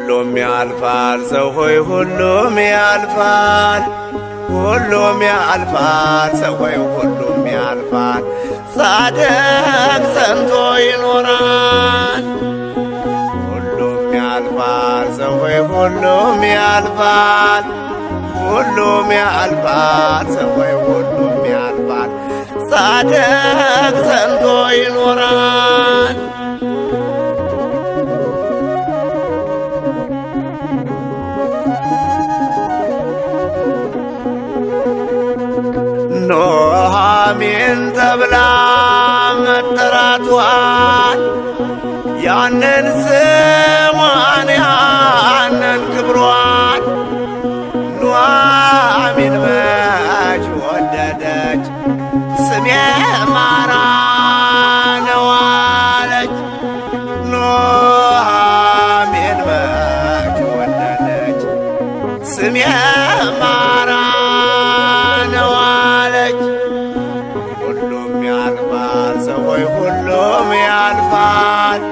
ሁሉም ያልፋል ሰው ሆይ ሁሉም ያልፋል። ሁሉም ያልፋል ሰው ሆይ ሁሉም ያልፋል። ጻድቅ ጸንቶ ይኖራል። ሁሉም ያልፋል ሰው ሆይ ሁሉም ያልፋል። ሁሉም ያልፋል ሰው ሆይ ሁሉም ያልፋል። ጻድቅ ጸንቶ ይኖራል። ኑኃሚን ተብላ መጠራቷን ያንን ስሟን ያንን ክብሯን ኑኃሚን መች ወደደች ስሜ ማራ ነው አለች። ኑኃሚን መች ወደደች ስሜ ማራ ነው አለች። ሁሉም ያልፋል ሰው ሆይ ሁሉም ያልፋል።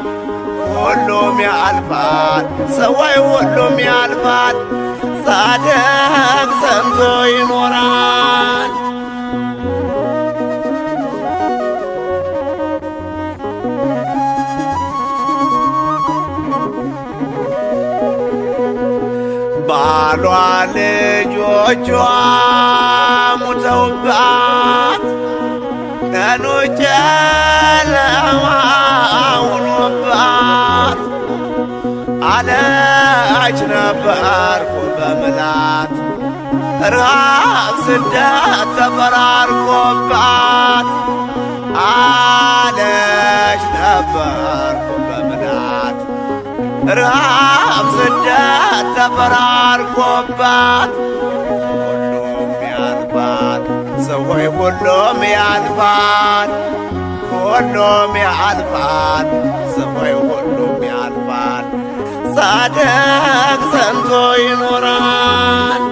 ሁሉም ያልፋል ሰው ሆይ ሁሉም ያልፋል። ጻድቅ ጸንቶ ይኖራል። ባሏ ልጆቿ ሙተውባት ቀኑ ጨለማ ሆኖባት አለች ነበርኩ በምላት ረሃብ ስደት ተፈራርቆባት አለች ነበርኩ በምላት ረሃብ ስደት ተፈራርቆባት ሁሉም ያልፋል ሰው ሆይ ሁሉም ያልፋል። ሁሉም ያልፋል ሰው ሆይ ሁሉም ያልፋል። ጻድቅ ጸንቶ ይኖራል።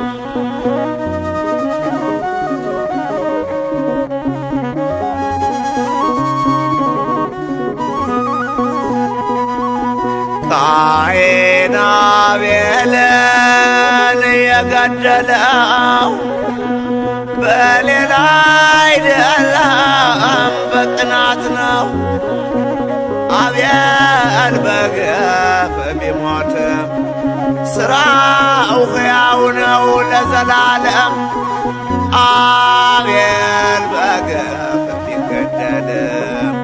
ቃየን አቤልን የገደለው በሌላ አይደለም በቅናት ነው። አቤል በግፍ ቢሞትም ሥራው ሕያው ነው ለዘላለም። አቤል በግፍ ቢገደልም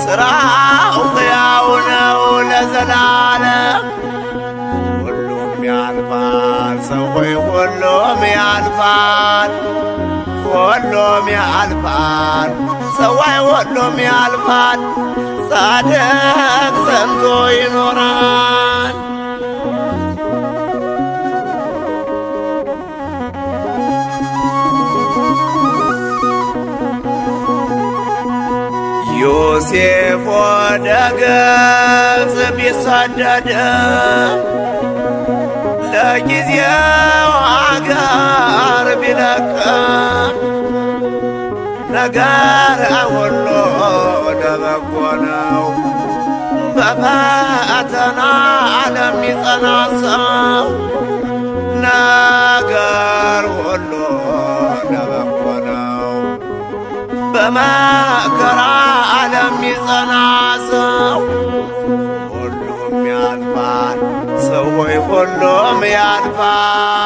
ሥራው ሕያው ነው ለዘላለም። ሁሉም ያልፋል ሰው ሆይ ሁሉም ያልፋል። ሁሉም ያልፋል ሰው ሆይ ሁሉም ያልፋል። ጻድቅ ጸንቶ ይኖራል። ዮሴፍ ወደ ግብፅ ቢሰደድም ለጊዜው አገር ቢለቅም ነገር ሁሉ ለበጎ ነው። በፈተና ለሚጸና ሰው ነገር ሁሉ ለበጎ ነው። በመከራ ለሚጸና ሰው ሁሉም ያልፋል ሰው ሆይ ሁሉም ያልፋል።